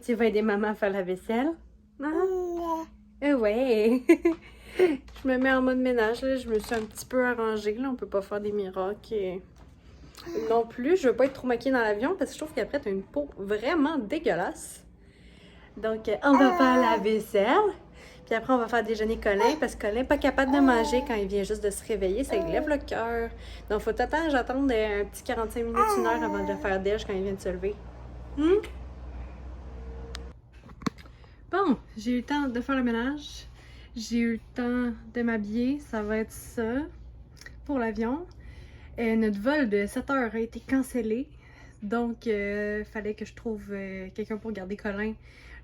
Tu vas aider maman à faire la vaisselle? Ouais. Je me mets en mode ménage, là. Je me suis un petit peu arrangée, là. On peut pas faire des miracles. Non plus, je veux pas être trop maquillée dans l'avion parce que je trouve qu'après, t'as une peau vraiment dégueulasse. Donc, on va faire la vaisselle. Puis après, on va faire déjeuner Colin parce que Colin n'est pas capable de manger quand il vient juste de se réveiller. Ça lui lève le cœur. Donc, faut j'attendre un petit 45 minutes, 1 heure avant de le faire déj quand il vient de se lever. Bon, j'ai eu le temps de faire le ménage. J'ai eu le temps de m'habiller. Ça va être ça pour l'avion. Notre vol de 7 heures a été cancellé. Donc, fallait que je trouve quelqu'un pour garder Colin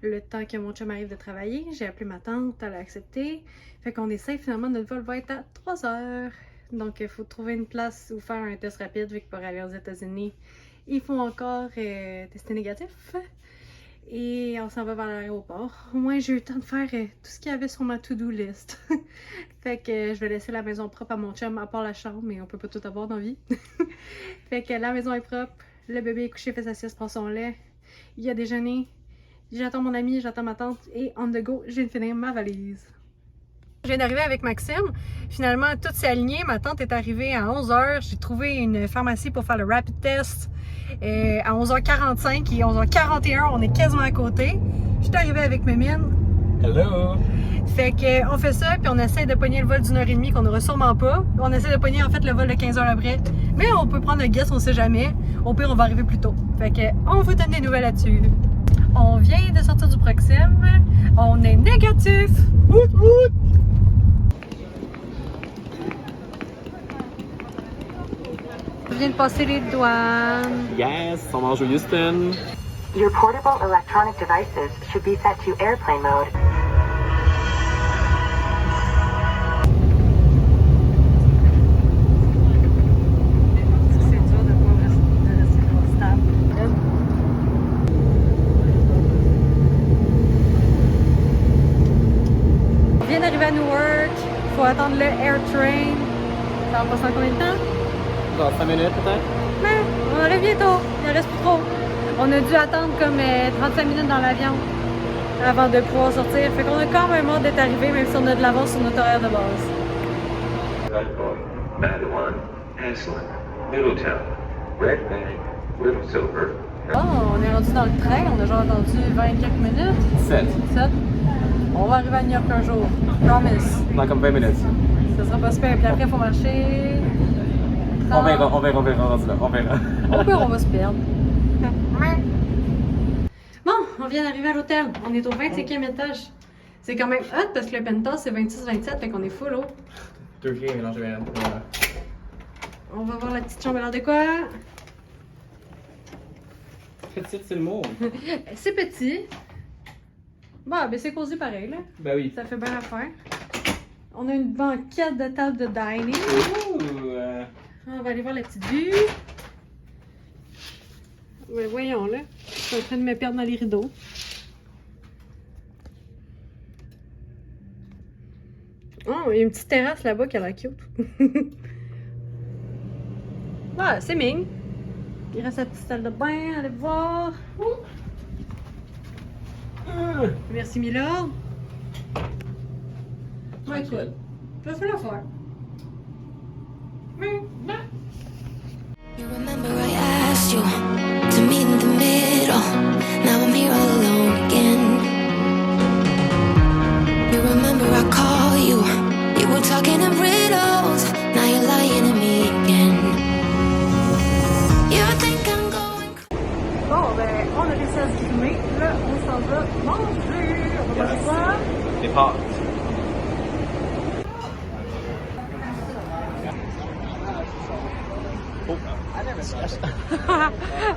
le temps que mon chum arrive de travailler. J'ai appelé ma tante, elle a accepté. Fait qu'on essaie finalement, notre vol va être à 3 heures. Donc, il faut trouver une place où faire un test rapide, vu que pour aller aux États-Unis, il faut encore tester négatif. Et on s'en va vers l'aéroport. Au moins, j'ai eu le temps de faire tout ce qu'il y avait sur ma to-do list. Fait que je vais laisser la maison propre à mon chum, à part la chambre, mais on peut pas tout avoir dans la vie. Fait que la maison est propre, le bébé est couché, fait sa sieste, prend son lait. Il a déjeuné. J'attends mon ami, j'attends ma tante et on the go, je viens de finir ma valise. Je viens d'arriver avec Maxime. Finalement, tout s'est aligné. Ma tante est arrivée à 11h. J'ai trouvé une pharmacie pour faire le rapid test à 11h45 et 11h41. On est quasiment à côté. Je suis arrivée avec Mémine. Hello! Fait qu'on fait ça, puis on essaie de pogner le vol d'1h30 qu'on n'aura sûrement pas. On essaie de pogner en fait le vol de 15h après. Mais on peut prendre le guess, on sait jamais. Au pire, on va arriver plus tôt. Fait qu'on vous donne des nouvelles là-dessus. On vient de sortir du Proxime. On est négatif. Wout wout! On vient de passer les douanes. Yes, on mange au Houston. Your portable electronic devices should be set to airplane mode. C'est dur de pas rester stable. On vient d'arriver à Newark. Il faut attendre le Air Train. Ça va passer en combien de temps? Dans 5 minutes peut-être? Mais on arrive bientôt. Il en reste plus trop. On a dû attendre comme 35 minutes dans l'avion avant de pouvoir sortir. Fait qu'on a quand même hâte d'être arrivé, même si on a de l'avance sur notre horaire de base. Madawan, Ashland, Middletown, Red Bank, Little Silver. Bon, on est rendu dans le train. On a genre attendu 20 quelques minutes. 7. 7. On va arriver à New York un jour. Promise. Dans comme 20 minutes. Ça sera pas super. Puis après, il faut marcher. On verra rendu là. On verra. Au pire, on va se perdre. Bon, on vient d'arriver à l'hôtel. On est au 25e étage. C'est quand même hot parce que le penthouse c'est 26-27, fait qu'on est full haut. Deux filles mélangées. Voilà. On va voir la petite chambre à l'air de quoi. Petite, c'est le mot. C'est petit. Bon, ben c'est cosy pareil, là. Ben oui. Ça fait bien l'affaire. On a une banquette de table de dining. On va aller voir la petite vue. Ouais, voyons là. Je suis en train de me perdre dans les rideaux. Oh, il y a une petite terrasse là-bas qui a l'air cute. Ah, c'est mignon. Il reste la petite salle de bain, allez voir. Merci Milord. Ouais, écoute. Je fais l'affaire. You remember I asked you to meet in the middle. Now I'm here all alone again. You remember I call you. You were talking in riddles. Now you're lying to me again. You think I'm going crazy. Bon, ben, on a réussi à se grimer. Là, on s'en va manger. On va manger quoi? Des pâtes.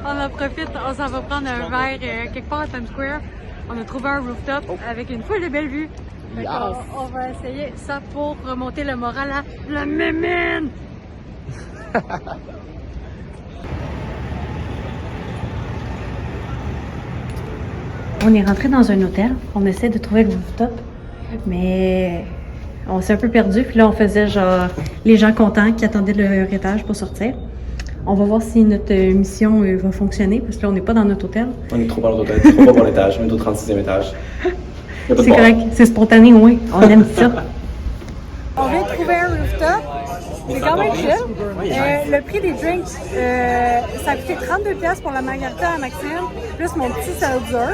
On en profite, on s'en va prendre un verre quelque part à Times Square. On a trouvé un rooftop avec une foule de belles vues. Fait on va essayer ça pour remonter le moral à la mémine. On est rentré dans un hôtel. On essaie de trouver le rooftop, mais on s'est un peu perdu. Puis là, on faisait genre les gens contents qui attendaient leur étage pour sortir. On va voir si notre mission va fonctionner parce que là, on n'est pas dans notre hôtel. On est trop bas dans l'hôtel, trop bas pour l'étage, on est au 36e étage. C'est correct, c'est spontané, oui. On aime ça. On vient de trouver un rooftop. C'est quand même chill. Le prix des drinks, ça a coûté 32$ pour la margarita à Maxime, plus mon petit seltzer.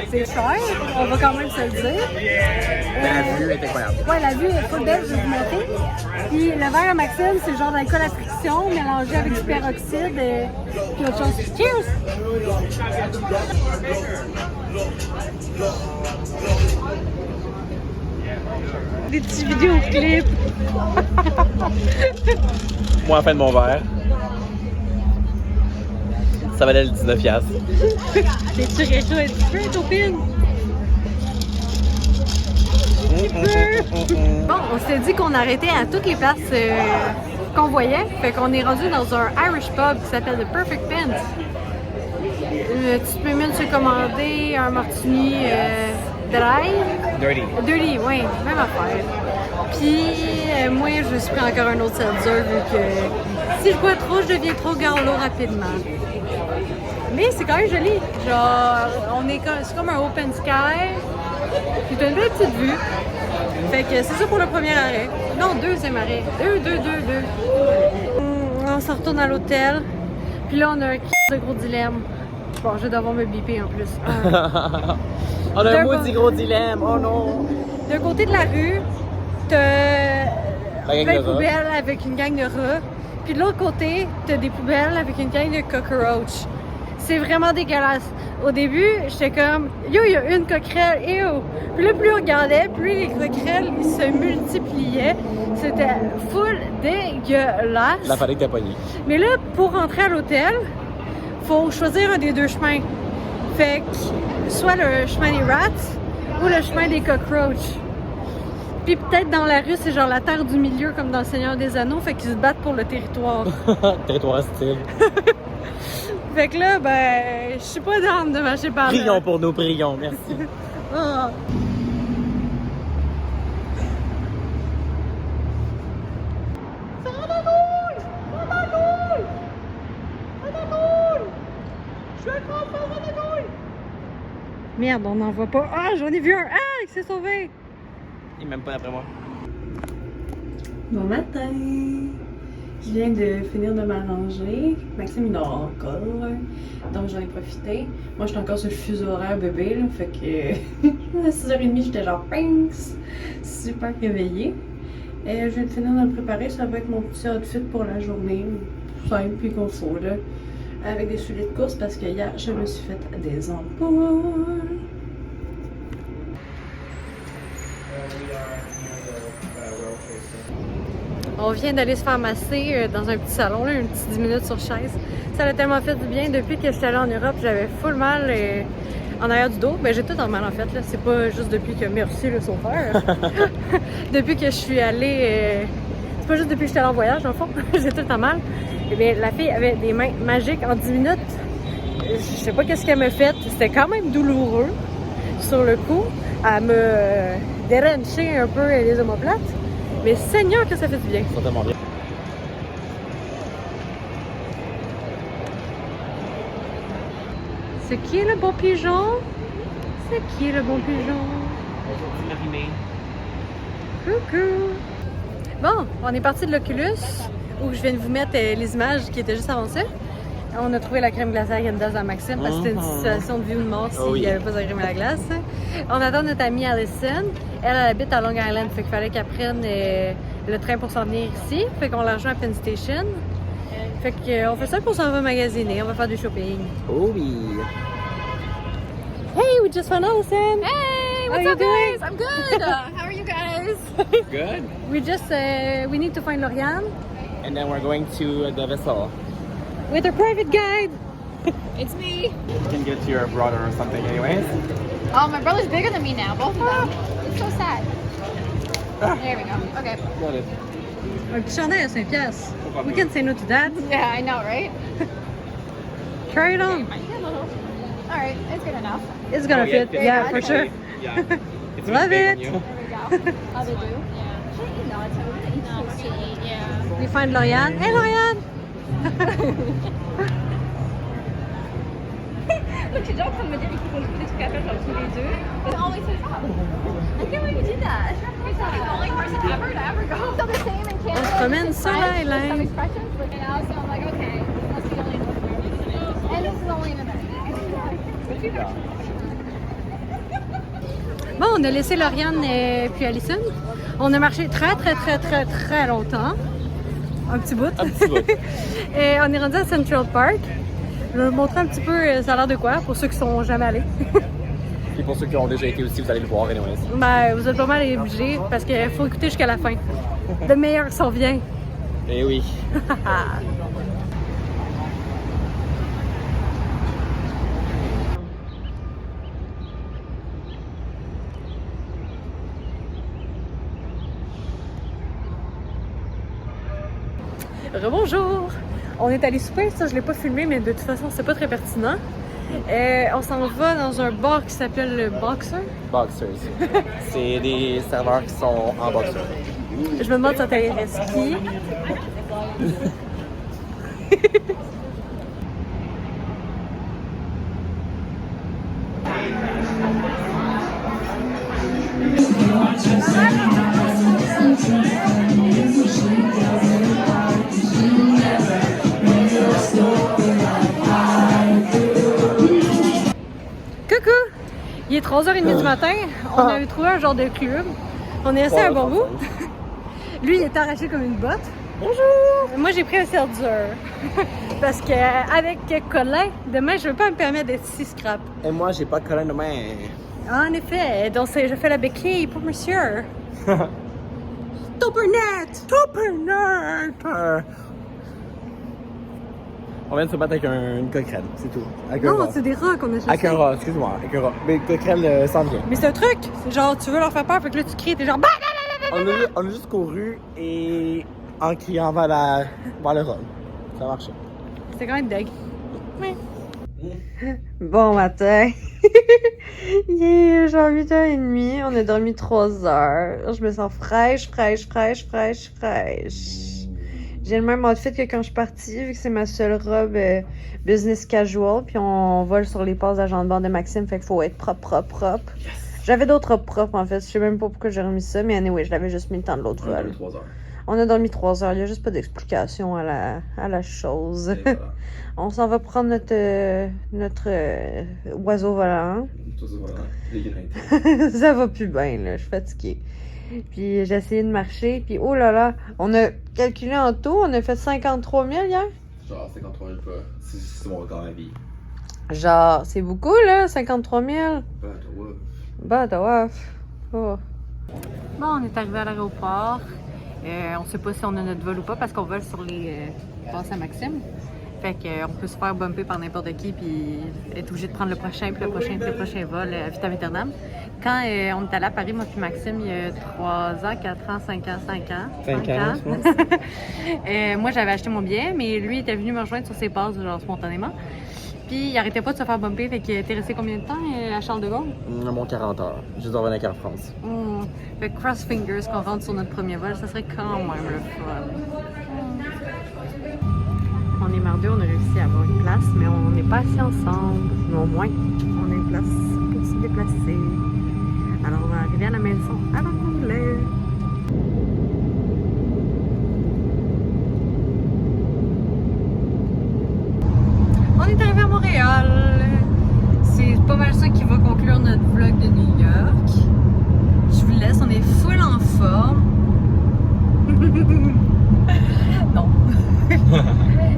C'est cher, on va quand même se le dire. La vue est incroyable. Ouais, la vue est full belle, je vais vous montrer. Puis le verre à Maxime, c'est le genre d'alcool à friction mélangé avec du peroxyde et puis autre chose. Cheers! Des petits vidéoclips. Moi, en fin de mon verre. Ça valait le 19$. T'es-tu réchaud un petit peu, Topine? Bon, on s'est dit qu'on arrêtait à toutes les places qu'on voyait. Fait qu'on est rendu dans un Irish pub qui s'appelle The Perfect Pint. Tu peux même se commander un martini dry. Dirty, oui, même affaire. Puis moi, je me suis pris encore un autre seltzer vu que si je bois trop, je deviens trop garlot rapidement. Mais c'est quand même joli. Genre, c'est comme un open sky. Puis t'as une belle petite vue. Fait que c'est ça pour le premier arrêt. Non, deuxième arrêt. Deux. On s'en retourne à l'hôtel. Puis là, on a un gros dilemme. Bon, je vais devoir me biper en plus. On a un maudit gros dilemme, oh non! D'un côté de la rue, t'as La gang plein de de rats. poubelles avec une gang de rats. Puis de l'autre côté, t'as des poubelles avec une gang de cockroaches. C'est vraiment dégueulasse. Au début, j'étais comme, yo, il y a une coquerelle, ew! Puis là, plus on regardait, plus les coquerelles ils se multipliaient. C'était full dégueulasse. La fallait que t'as pogné. Mais là, pour rentrer à l'hôtel, faut choisir un des deux chemins. Fait que soit le chemin des rats ou le chemin des cockroaches. Puis peut-être dans la rue, c'est genre la terre du milieu comme dans le Seigneur des Anneaux, fait qu'ils se battent pour le territoire. Territoire hostile. Fait que là, ben, je suis pas d'âme de marcher par là. Prions pour nous, prions, merci. Ah. Merde, on n'en voit pas. Ah, j'en ai vu un. Ah, il s'est sauvé. Il est même pas après moi. Bon matin. Je viens de finir de m'arranger. Maxime, il dort encore. Donc, j'en ai profité. Moi, j'étais encore sur le fuseau horaire bébé. Là, fait que à 6h30, j'étais genre pinks. Super réveillée. Et je viens de finir de me préparer. Ça va être mon petit outfit pour la journée. Simple puis confort, là. Avec des souliers de course parce que hier, je me suis fait des ampoules. On vient d'aller se faire masser dans un petit salon, là, un petit 10 minutes sur chaise. Ça a tellement fait du bien. Depuis que j'étais allée en Europe, j'avais full mal en arrière du dos. Ben, j'ai tout en mal en fait. Là. C'est pas juste depuis que merci le sauveur. Depuis que je suis allée. C'est pas juste depuis que j'étais allée en voyage, en fond. J'ai tout en mal. Et bien, la fille avait des mains magiques en 10 minutes. Je sais pas qu'est-ce qu'elle m'a fait. C'était quand même douloureux sur le coup. Elle me déranchait un peu les omoplates. Mais Seigneur que ça fait du bien. Ça tellement bien. C'est qui le bon pigeon? C'est qui le bon pigeon? Coucou! Bon, on est parti de l'Oculus, où je viens de vous mettre les images qui étaient juste avant ça. On a trouvé la crème glacée à Yendas à Maxime parce que c'était une situation de vie ou de mort s'il n'y avait pas de crème à la glace. On attend notre amie Allison. Elle habite à Long Island, fait qu'il fallait qu'elle prenne le train pour s'en venir ici. Fait qu'on la rejoint à Penn Station. Fait qu'on fait ça pour s'en va magasiner, on va faire du shopping. Oh oui! Hey, we just found Allison! Hey, what's How up, you doing? guys? I'm good. How are you guys? Good. We just, we need to find Lauriane And then we're going to the vessel. with a private guide. It's me. You can get to your brother or something anyways. Oh, my brother's bigger than me now, both of them. It's so sad. There we go. Okay. Got it. Un petit chandail à 5 piastres. We can say no to that. Yeah, I know, right? Try it on. All right, it's good enough. It's gonna fit. yeah, Yeah, yeah, for okay. sure. Yeah. It's Love big it. on you. There we go. Oh, they do? Yeah. No, it's eat, yeah. We find Lauriane. Hey, Lauriane! Look, tu genre en train de me dire qu'il faut jouer des trucs à faire genre tous les deux. But always says that. I can't believe you did that. You're the only person ever to ever go. So the same in Canada. On se promène sur l'island. Some expressions, but now so I'm like, okay, must be only in North America. And this is only in America. Bon, on a laissé Lauriane et puis Alison. On a marché très longtemps. Un petit bout. Un petit bout. Et on est rendu à Central Park. Je vais vous montrer un petit peu ça a l'air de quoi pour ceux qui sont jamais allés. Et pour ceux qui ont déjà été aussi, vous allez le voir, anyways. Ben, vous êtes pas mal obligés parce qu'il faut écouter jusqu'à la fin. Le meilleur s'en vient. Eh oui. Rebonjour! On est allé souper, ça je l'ai pas filmé, mais de toute façon c'est pas très pertinent. On s'en va dans un bar qui s'appelle le Boxer. Boxers. C'est des serveurs qui sont en boxer. Je me demande si ça t'intéresse qui. Coucou! Il est 3h30 du matin. On a trouvé un genre de club. On est assis à un bon bout. Lui, il est arraché comme une botte. Bonjour! Moi, j'ai pris un cerf dur. Parce qu'avec Colin, demain, je ne veux pas me permettre d'être si scrap. Et moi, j'ai pas de Colin demain. En effet, donc je fais la béquille pour monsieur. Toppernet! Toppernet! On vient de se battre avec une coquerelle, c'est tout. Avec un Non, rat. c'est des rats qu'on a chassés. Avec un rat, excuse-moi, avec un rat. Mais coquerelle s'en vient. Mais c'est un truc! C'est genre, tu veux leur faire peur, fait que là, tu cries, t'es genre... Bah, bah, bah, bah, bah. On a juste couru et en criant vers le rat. Ça a marché. C'est quand même deg. Bon matin. Il est genre 8h30. On a dormi 3 heures. Je me sens fraîche. J'ai le même outfit que quand je suis partie, vu que c'est ma seule robe business casual. Puis on vole sur les passes d'agent de bord de Maxime, fait qu'il faut être propre. Yes. J'avais d'autres robes propres en fait. Je sais même pas pourquoi j'ai remis ça, mais anyway, je l'avais juste mis le temps de l'autre vol. On a dormi 3 heures. Il n'y a juste pas d'explication à la chose. Voilà. On s'en va prendre notre oiseau volant. Ça va plus bien, là. Je suis fatiguée. Puis j'ai essayé de marcher. Puis oh là là, on a calculé en tout. On a fait 53 000 hier. Genre 53 000 pas. C'est mon record à vie. Genre, c'est beaucoup, là, 53 000. Bah, t'as waf. Oh. Bon, on est arrivé à l'aéroport. On sait pas si on a notre vol ou pas parce qu'on vole sur les passes à Maxime. Fait qu'on peut se faire bumper par n'importe qui puis être obligé de prendre le prochain vol vitam aeternam. Quand on est allé à Paris, moi puis Maxime, il y a 3 ans, 4 ans, 5 ans. 5 ans. Moi, j'avais acheté mon billet, mais lui, il était venu me rejoindre sur ses passes, genre spontanément. Puis il arrêtait pas de se faire bumper, fait qu'il était resté combien de temps à Charles de Gaulle? Mon 40 heures. Je dois revenir à Air France. Fait que cross fingers qu'on rentre sur notre premier vol, ça serait quand même le fun. On est mardeux, on a réussi à avoir une place, mais on n'est pas assis ensemble. Mais au moins, on a une place pour se déplacer. Alors on va arriver à la maison avant qu'on lève. On est arrivé à Montréal. C'est pas mal ça qui va conclure notre vlog de New York. Je vous laisse, on est full en forme. Non.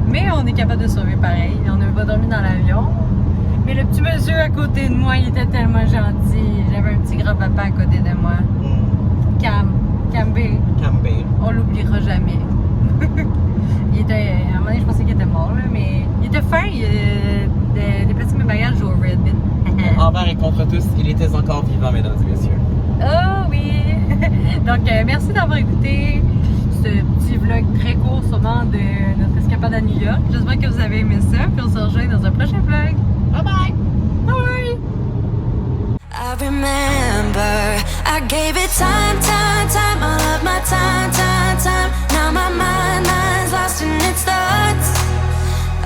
Mais on est capable de sauver pareil. On n'a pas dormi dans l'avion. Mais le petit monsieur à côté de moi, il était tellement gentil. J'avais un petit grand-papa à côté de moi. Cam B. On l'oubliera jamais. Il était, à un moment donné, je pensais qu'il était mort, là, mais il était fin. Il a déplacé mes bagages au Redmond. Envers et contre tous, il était encore vivant, mesdames et messieurs. Oh oui! Donc, merci d'avoir écouté ce petit vlog très court, sûrement, de notre escapade à New York. J'espère que vous avez aimé ça, puis on se rejoint dans un prochain vlog. Bye bye! Bye! I remember I gave it time